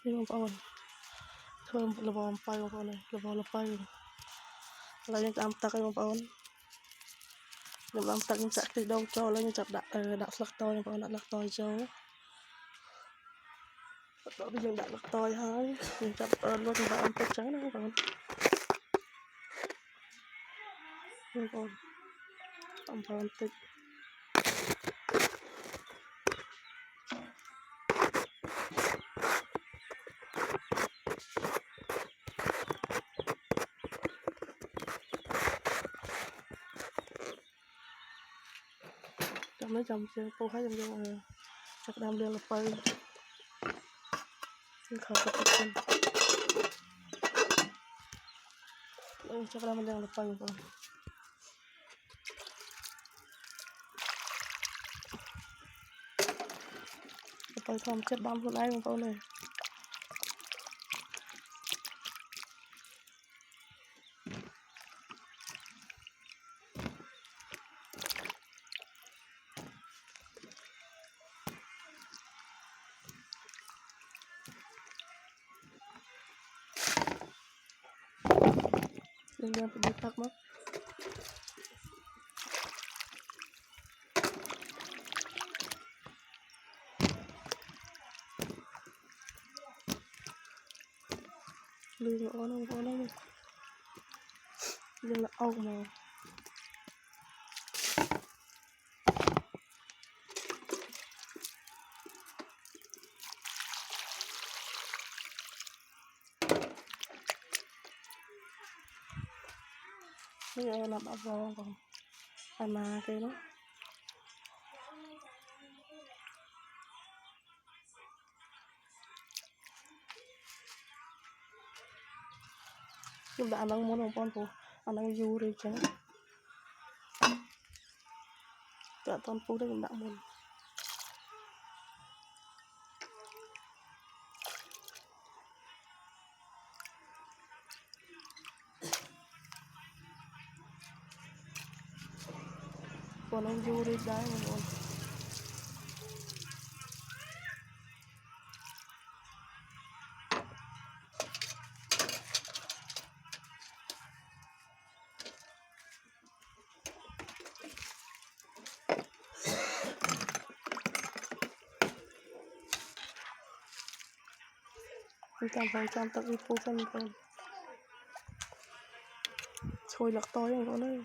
นี่บางคนเพิ่มระบอมไฟบางคนเลยระบอมไฟเรายังตามตักบางคนยังตามตักยังจับติดดองโจแล้วยังจับดักหลักตอยบางคนดักหลักตอยโจต่อไปยังดักหลักตอยให้ยังจับรถบางคนจังนะบางคนบางคนติดไม่จำเจอปูให้จำเจอจากดำเรืองไปเขาก็ติดกันจากดำเรืองไปก่อนไปทำเช็ดดำคนไอ้ของเขาเลยเรื่องไปดูพักมั้งลืมอ้อนเรื่องละออกมาไม่เอาหลับเอาบอลก่อนไปมาเกินเนาะchúng ta ăn đang muốn không con phụ ăn đang du rồi chứ cả con phụ đây cũng đã muốn còn đang du rồi đấy mình còn trăm tắc đi phụ phân còn trôi lạc tối không có nơi